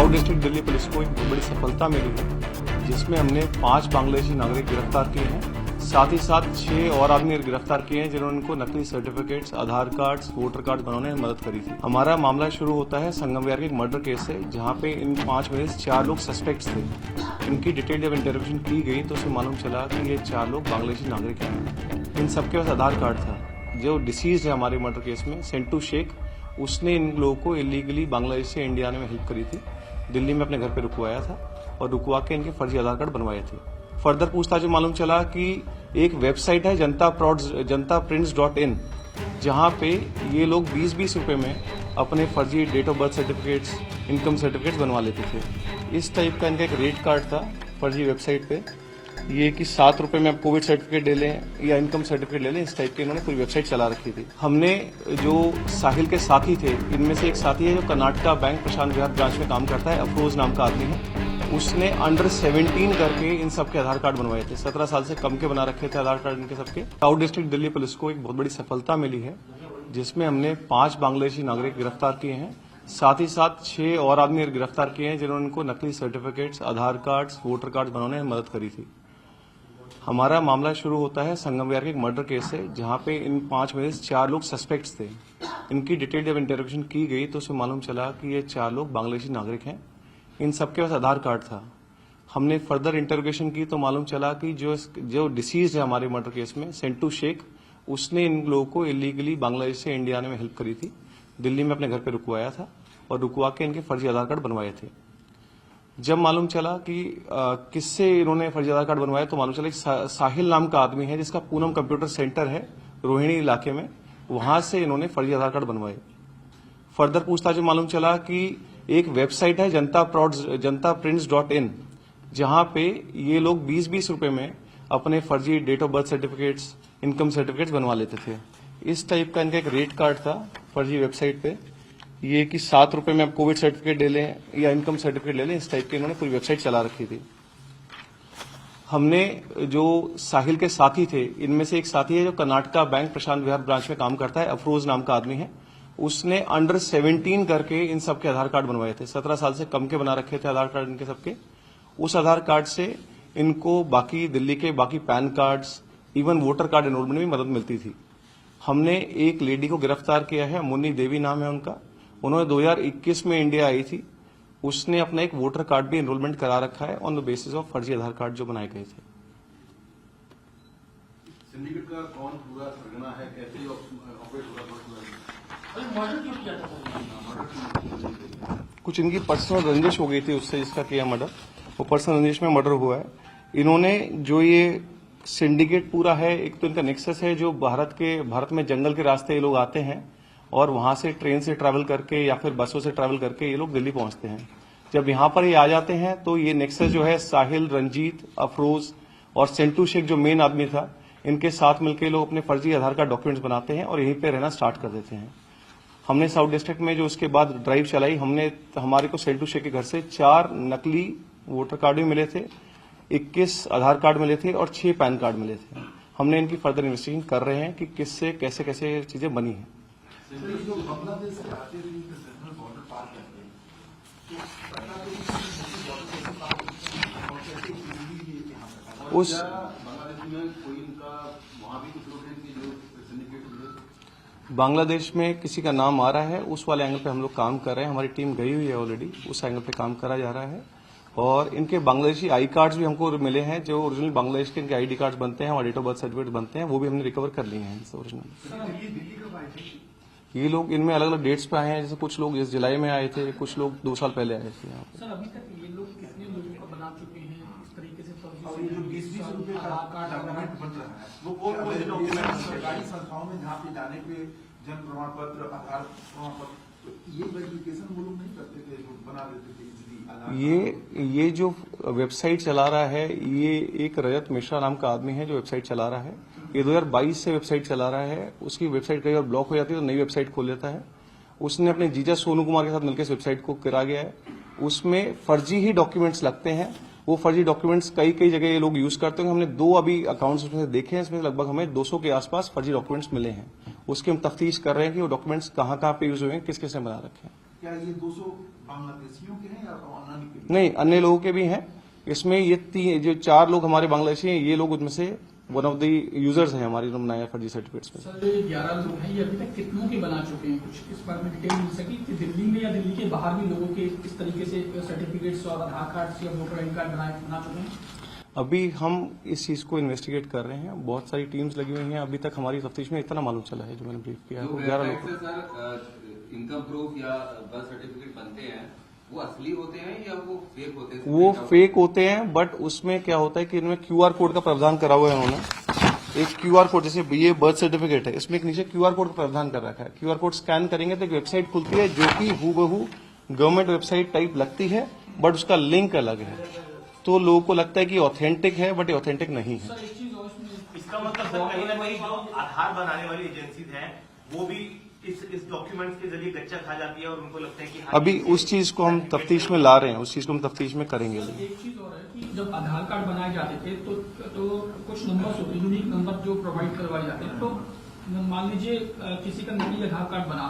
South district Delhi police को एक बहुत बड़ी सफलता मिली है, जिसमें हमने 5 बांग्लादेशी नागरिक गिरफ्तार किए हैं। साथ ही साथ 6 और आदमी गिरफ्तार किए हैं जिन्होंने उनको नकली सर्टिफिकेट्स, आधार कार्ड्स, वोटर कार्ड बनाने में मदद करी थी। हमारा मामला शुरू होता है संगम विहार के एक मर्डर केस से, जहां पे इन 5 में से 4 लोग सस्पेक्ट्स थे। इनकी डिटेल जब इंटरोगेशन की गई तो उसे मालूम चला कि ये 4 लोग बांग्लादेशी नागरिक हैं। इन सबके पास आधार कार्ड था। जो डिसीज है हमारे मर्डर केस में, सेंटू शेख, उसने इन लोगों को इलीगली बांग्लादेश से इंडिया आने में हेल्प करी थी। दिल्ली में अपने घर पे रुकवाया था और रुकवा के इनके फर्जी आधार कार्ड बनवाए थे। फर्दर पूछताछ में मालूम चला कि एक वेबसाइट है जनताप्रिंट्स.in, जहां पे ये लोग 20-20 रुपए में अपने फर्जी date of birth certificates, income certificates बनवा लेते थे। इस टाइप का इनका एक रेट कार्ड था फर्जी वेबसाइट पे, ये कि 7 रुपए में आप कोविड सर्टिफिकेट ले लें या इनकम सर्टिफिकेट ले लें, इस टाइप की इन्होंने पूरी वेबसाइट चला रखी थी। हमने जो साहिल के साथी थे, इनमें से एक साथी है जो कर्नाटका बैंक प्रशांत विहार ब्रांच में काम करता है, अफरोज नाम का आदमी है। उसने अंडर 17 करके इन सबके आधार कार्ड बनवाए थे। 17 साल से कम के बना रखे थे आधार कार्ड इनके सबके। साउथ डिस्ट्रिक्ट दिल्ली पुलिस को एक बहुत बड़ी सफलता मिली है, जिसमें हमने 5 बांग्लादेशी नागरिक गिरफ्तार किए हैं। साथ ही साथ 6 और आदमी गिरफ्तार किए हैं जिन्होंने उनको नकली सर्टिफिकेट्स, आधार कार्ड्स, वोटर कार्ड बनाने में मदद करी थी। हमारा मामला शुरू होता है संगम विहार के एक मर्डर केस से, जहां पे इन 5 में से 4 लोग सस्पेक्ट्स थे। इनकी डिटेल जब इंटरोगेशन की गई तो उसे मालूम चला कि ये 4 लोग बांग्लादेशी नागरिक हैं। इन सबके पास आधार कार्ड था। हमने फर्दर इंटरोगेशन की तो मालूम चला कि जो डिसीज है हमारे मर्डर केस में, सेंटू शेख, उसने इन लोगों को इलीगली बांग्लादेश से इंडिया आने में हेल्प करी थी। दिल्ली में अपने घर पे रुकवाया था और रुकवा के इनके फर्जी आधार कार्ड बनवाए थे। जब मालूम चला कि किससे इन्होंने फर्जी आधार कार्ड बनवाया तो मालूम चला कि साहिल नाम का आदमी है, जिसका पूनम कंप्यूटर सेंटर है रोहिणी इलाके में, वहां से इन्होंने फर्जी आधार कार्ड बनवाए। फर्दर पूछताछ में मालूम चला कि एक वेबसाइट है जनताप्रिंट्स.in, जहां पे ये लोग 20-20 रुपए में अपने फर्जी date of birth certificates, income certificates बनवा लेते थे। इस टाइप का इनका एक रेट कार्ड था फर्जी वेबसाइट पे, ये कि 7 रुपए में आप कोविड सर्टिफिकेट ले लें या इनकम सर्टिफिकेट ले लें, इस टाइप की इन्होंने पूरी वेबसाइट चला रखी थी। हमने जो साहिल के साथी थे, इनमें से एक साथी है जो कर्नाटका बैंक प्रशांत विहार ब्रांच में काम करता है, अफरोज नाम का आदमी है। उसने अंडर 17 करके इन सबके आधार कार्ड बनवाए थे। 17 साल से कम के बना रखे थे आधार कार्ड इनके सबके। उस आधार कार्ड से इनको बाकी दिल्ली के बाकी pan cards, even voter card enrolment में मदद मिलती थी। हमने एक लेडी को गिरफ्तार किया है, मुन्नी देवी नाम है उनका। उन्होंने 2021 में इंडिया आई थी। उसने अपना एक वोटर कार्ड भी एनरोलमेंट करा रखा है ऑन द बेसिस ऑफ फर्जी आधार कार्ड जो बनाए गए थे। सिंडिकेट का कौन पूरा सरगना है, कैसे ऑपरेट हो रहा है? कुछ इनकी पर्सनल रंजिश हो गई थी उससे जिसका किया मर्डर, वो पर्सनल रंजिश में मर्डर हुआ है। इन्होंने जो ये सिंडिकेट पूरा है, एक तो इनका नेक्सस है जो भारत में जंगल के रास्ते ये लोग आते हैं और वहां से ट्रेन से ट्रैवल करके या फिर बसों से ट्रैवल करके ये लोग दिल्ली पहुंचते हैं। जब यहां पर ये आ जाते हैं तो ये नेक्सस जो है साहिल, रंजीत, अफरोज और सेंटू शेख जो मेन आदमी था, इनके साथ मिलकर लोग अपने फर्जी आधार कार्ड डॉक्यूमेंट्स बनाते हैं और यहीं पे रहना स्टार्ट कर देते हैं। हमने साउथ डिस्ट्रिक्ट में जो उसके बाद ड्राइव चलाई, हमारे को सेंटू शेख के घर से 4 नकली वोटर कार्ड भी मिले थे, 21 आधार कार्ड मिले थे और 6 पैन कार्ड मिले थे। हमने इनकी फर्दर इन्वेस्टिगेशन कर रहे हैं कि किससे कैसे कैसे चीजें बनी हैं। बांग्लादेश से आते हुए इंटरनेशनल बॉर्डर पार करते हैं, तो उस बांग्लादेश में कोई इनका वहां भी कुछ लोग हैं कि जो सिंडिकेट, बांग्लादेश में किसी का नाम आ रहा है, उस वाले एंगल पे हम लोग काम कर रहे हैं। हमारी टीम गई हुई है ऑलरेडी, उस एंगल पे काम करा जा रहा है। और इनके बांग्लादेशी आई कार्ड्स भी हमको मिले हैं, जो ओरिजिनल बांग्लादेश के इनके आईडी कार्ड्स बनते हैं और डेट ऑफ बर्थ सर्टिफिकेट बनते हैं, वो भी हमने रिकवर कर लिए हैं ओरिजिनल। ये लोग इनमें अलग अलग डेट्स पे आए हैं, जैसे कुछ लोग इस जुलाई में आए थे, कुछ लोग 2 साल पहले आए थे यहाँ पे। सर, अभी तक ये लोग कितने लोगों का बना चुके हैं इस तरीके से? और ये जो 20-20 रुपए का डॉक्यूमेंट बन रहा है, वो कौन डॉक्यूमेंट सरकारी संस्थाओं में जहाँ पे जाने पे जन्म प्रमाण पत्र, आधार प्रमाण पत्र, तो ये वेरिफिकेशन वो लोग नहीं करते थे, बना देते थे इजीली। ये जो वेबसाइट चला रहा है, ये एक रजत मिश्रा नाम का आदमी है जो वेबसाइट चला रहा है। ये 2022 से वेबसाइट चला रहा है। उसकी वेबसाइट कई बार ब्लॉक हो जाती है तो नई वेबसाइट खोल लेता है। उसने अपने जीजा सोनू कुमार के साथ मिलकर इस वेबसाइट को करा गया है। उसमें फर्जी ही डॉक्यूमेंट्स लगते हैं। वो फर्जी डॉक्यूमेंट्स कई जगह ये लोग यूज करते हैं। हमने 2 अभी अकाउंट्स उसमें देखे हैं, इसमें लगभग हमें 200 के आसपास फर्जी डॉक्यूमेंट्स मिले हैं। उसकी हम तफ्तीश कर रहे हैं कि वो डॉक्यूमेंट्स कहाँ पे यूज हुए हैं, किस किस ने बना रखे हैं। क्या ये 200 बांग्लादेशियों के हैं या अन्य के? नहीं, अन्य लोगों के भी हैं। इसमें ये जो 4 लोग हमारे बांग्लादेशी हैं, ये लोग उनमें से वन ऑफ द यूजर्स हैं हमारे जो बनाया फर्जी सर्टिफिकेट्स में। सर, ये 11 लोग हैं, ये अभी तक कितनों के बना चुके हैं? कुछ इस बारे में डिटेल मिल सकी कि दिल्ली में या दिल्ली के बाहर भी लोगों के इस तरीके से सर्टिफिकेट्स और आधार कार्ड या वोटर आईडी कार्ड बना चुके हैं? अभी हम इस चीज को इन्वेस्टिगेट कर रहे हैं, बहुत सारी टीम्स लगी हुई हैं। अभी तक हमारी तफ्तीश में इतना मालूम चला है, जो मैंने ब्रीफ किया है, वो 11 लोग। सर, इनकम प्रूफ या बर्थ सर्टिफिकेट बनते हैं, वो असली होते हैं या वो फेक होते हैं? वो फेक होते हैं, बट उसमें क्या होता है कि इनमें QR कोड का प्रावधान करा हुआ है उन्होंने। एक QR कोड, जैसे ये बर्थ सर्टिफिकेट है, इसमें एक नीचे QR कोड का प्रावधान कर रखा है। QR कोड स्कैन करेंगे तो एक वेबसाइट खुलती है जो कि हूबहू गवर्नमेंट वेबसाइट टाइप लगती है, बट उसका लिंक अलग है। तो लोगों को लगता है कि ऑथेंटिक है, बट ये ऑथेंटिक नहीं है। सर, एक चीज और इसमें इसका मतलब सर कहीं ना कहीं जो आधार बनाने वाली एजेंसीज हैं वो भी इस डॉक्यूमेंट्स के जरिए गच्चा खा जाती है और उनको लगता है कि हाँ, अभी उस चीज को हम तफ्तीश में ला रहे हैं, उस चीज को हम तफ्तीश में करेंगे। एक चीज और है कि जब आधार कार्ड बनाए जाते थे तो कुछ नंबर्स होते हैं, यूनिक नंबर जो प्रोवाइड करवाए जाते हैं। तो मान लीजिए किसी का नकली आधार कार्ड बना,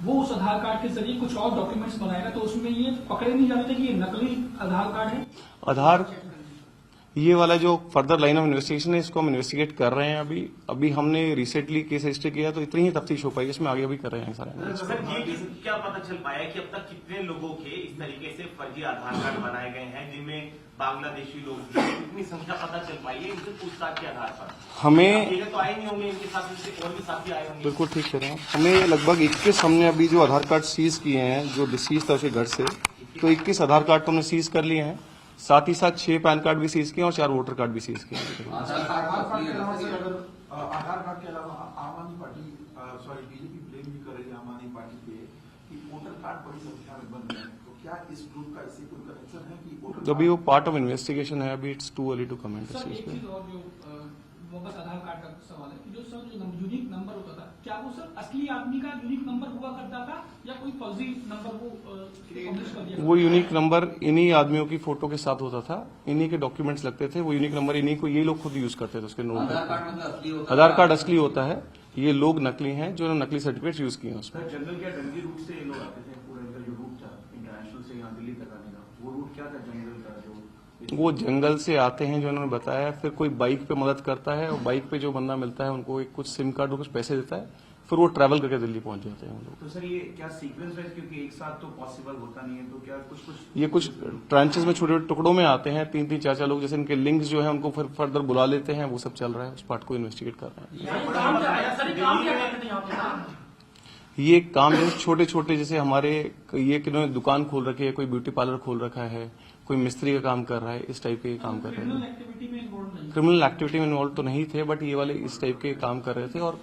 वो उस आधार कार्ड के जरिए कुछ और डॉक्यूमेंट्स बनाएगा, तो उसमें ये पकड़े नहीं जाते थे कि ये नकली आधार कार्ड है। आधार, ये वाला जो फर्दर लाइन ऑफ इन्वेस्टिगेशन है, इसको हम इन्वेस्टिगेट कर रहे हैं। अभी हमने रिसेंटली केस रजिस्टर किया, तो इतनी ही तफ्तीश हो पाई, इसमें आगे भी कर रहे हैं सारे। तो सर ये क्या पता चल पाया कि अब तक कितने लोगों के इस तरीके से फर्जी आधार कार्ड बनाए गए हैं जिनमें बांग्लादेशी लोग भी हैं? कितनी संख्या पता चल पाई है इनसे पूछताछ के आधार पर? हमें ये तो आए नहीं होंगे, इनके साथ इनसे और भी साथी आए होंगे। बिल्कुल ठीक कह रहे हैं। हमें लगभग 21 हमने अभी जो आधार कार्ड सीज किए हैं, जो डिसीज था उसके घर से, तो 21 आधार कार्ड तो हमने सीज कर लिए हैं। साथ ही साथ 6 पैन कार्ड भी सीज किए और 4 वोटर कार्ड भी सीज किए हैं। आधार कार्ड के अलावा सर, अगर आधार कार्ड के अलावा आम आदमी पार्टी बीजेपी ब्लेम भी कर रही है आम आदमी पार्टी पे कि वोटर कार्ड बड़ी संख्या में बन रहे हैं, तो क्या इस ग्रुप का इससे कोई कनेक्शन है कि वोटर तो अभी वो पार्ट ऑफ इन्वेस्टिगेशन है, अभी it's too early to comment इस सर, चीज एक पे। चीज और जो वापस आधार कार्ड का सवाल है कि जो सर जो यूनिक नंबर होता था, क्या वो सर असली आदमी का यूनिक नंबर हुआ करता था या कोई फर्जी नंबर वो पब्लिश कर दिया? वो यूनिक नंबर इन्हीं आदमियों की फोटो के साथ होता था, इन्हीं के डॉक्यूमेंट्स लगते थे। वो यूनिक नंबर इन्हीं को ये लोग खुद यूज करते थे उसके नोट। आधार कार्ड मतलब असली होता है? आधार कार्ड असली होता है, ये लोग नकली हैं जो नकली सर्टिफिकेट यूज किए हैं उसमें। जनरल क्या डंगी रूट से ये लोग आते थे? पूरा इनका जो रूट था इंटरनेशनल से यहाँ दिल्ली तक आने का, वो रूट क्या था जंगल का? जो वो जंगल से आते हैं, जो उन्होंने बताया। फिर कोई बाइक पे मदद करता है, और बाइक पे जो बंदा मिलता है उनको एक कुछ सिम कार्ड और कुछ पैसे देता है, फिर वो ट्रैवल करके दिल्ली पहुंच जाते हैं वो लोग। तो सर ये क्या सीक्वेंस है? क्योंकि एक साथ तो पॉसिबल होता नहीं है, तो क्या कुछ ये कुछ ट्रांचेस में छोटे छोटे टुकड़ों में आते हैं, 3-3, 4-4 लोग, जैसे इनके लिंक्स जो है उनको फिर फर्दर बुला लेते हैं। वो सब चल रहा है, उस पार्ट को इन्वेस्टिगेट कर रहे हैं। काम क्या है सर, ये काम क्या करते थे यहाँ पे? ये काम जैसे छोटे छोटे, जैसे हमारे ये किन्होंने दुकान खोल रखी है, कोई ब्यूटी पार्लर खोल रखा है, कोई मिस्त्री का काम कर रहा है, इस टाइप के काम कर रहे क्रिमिनल हैं। एक्टिविटी में इन्वॉल्व नहीं? क्रिमिनल एक्टिविटी में इन्वॉल्व तो नहीं थे, बट ये वाले इस टाइप के काम कर रहे थे, और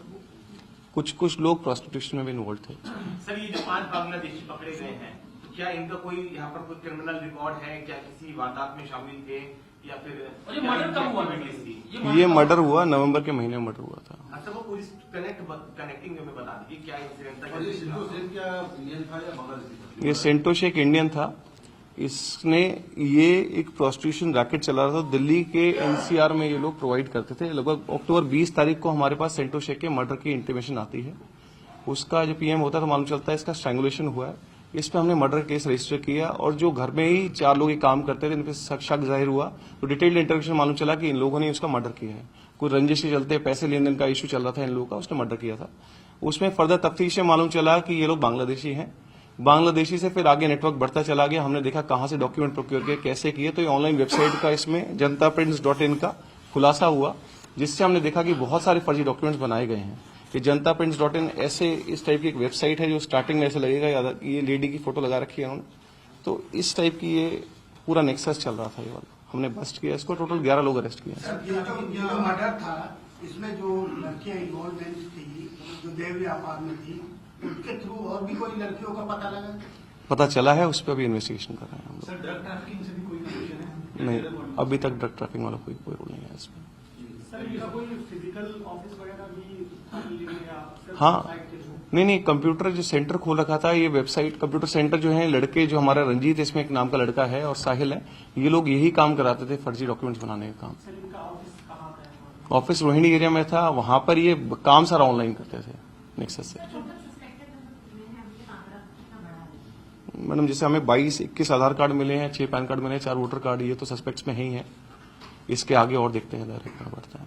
कुछ लोग प्रोस्टिट्यूशन में भी इन्वॉल्व थे। सर ये जो 5 बांग्लादेशी पकड़े गए हैं, तो क्या इनका कोई यहाँ पर कोई क्रिमिनल रिकॉर्ड है? क्या किसी वारदात में शामिल थे या फिर और ये मर्डर कब हुआ? ये मर्डर हुआ नवंबर के महीने में, मर्डर हुआ था। अच्छा, वो पूरी कनेक्टिंग में बता दीजिए क्या इंसिडेंट था? और ये सिद्धू सेन क्या इंडियन था या बांग्लादेशी था? ये सेंटो शेख इंडियन था। इसने ये एक प्रोस्टिट्यूशन रैकेट चला रहा था दिल्ली के NCR में, ये लोग प्रोवाइड करते थे। लगभग अक्टूबर 20 तारीख को हमारे पास सेंटो शेख के मर्डर की इंटीमेशन आती है। उसका जो PM होता है तो मालूम चलता है इसका स्ट्रैंगुलेशन हुआ है। इस पे हमने मर्डर केस रजिस्टर किया, और जो घर में ही 4 लोग ये काम करते थे, इन पे शक जाहिर हुआ, तो डिटेल्ड इंटरव्यू मालूम चला कि इन लोगों ने उसका मर्डर किया है। कोई रंजिश के चलते पैसे लेन देन का इशू चल रहा था इन लोगों का, उसने मर्डर किया था। उसमें फर्दर तफ्तीश से मालूम चला कि ये लोग बांग्लादेशी हैं। बांग्लादेशी से फिर आगे नेटवर्क बढ़ता चला गया। हमने देखा कहां से डॉक्यूमेंट प्रोक्योर किए, कैसे किए, तो ये ऑनलाइन वेबसाइट का इसमें JantaPrints.in का खुलासा हुआ, जिससे हमने देखा कि बहुत सारे फर्जी डॉक्यूमेंट्स बनाए गए हैं। कि JantaPrints.in ऐसे इस टाइप की एक वेबसाइट है जो स्टार्टिंग में ऐसे लगेगा, ये लेडी की फोटो लगा रखी है उन्होंने, तो इस टाइप की ये पूरा नेक्सस चल रहा था। ये वाला हमने बस्ट किया इसको, टोटल 11 लोग अरेस्ट किए। ये जो मर्डर था, इसमें जो लड़कियां इन्वॉल्वमेंट थी, जो देव व्यापार में थी, उनके थ्रू और भी कोई लड़कियों का पता लगा? पता चला है, उस पर अभी इन्वेस्टिगेशन कर रहे हैं हम लोग। सर ड्रग ट्रैफिकिंग से भी कोई कनेक्शन है? नहीं, अभी तक ड्रग ट्रैफिकिंग वाला कोई रोल नहीं है इसमें। सर इनका कोई फिजिकल ऑफिस वगैरह भी या हाँ, नहीं, कंप्यूटर जो सेंटर खोल रखा था, ये वेबसाइट कंप्यूटर सेंटर जो है, लड़के जो हमारा रंजीत इसमें एक नाम का लड़का है और साहिल है, ये लोग यही काम कराते थे, फर्जी डॉक्यूमेंट्स बनाने का काम। सर इनका ऑफिस कहाँ है? ऑफिस रोहिणी एरिया में था, वहां पर ये काम सारा ऑनलाइन करते थे नेक्सस से। मैडम जैसे हमें 22-21 आधार कार्ड मिले हैं, 6 पैन कार्ड मिले हैं, 4 वोटर कार्ड, ये तो सस्पेक्ट्स में ही हैं। इसके आगे और देखते हैं दायरा क्या बढ़ता है।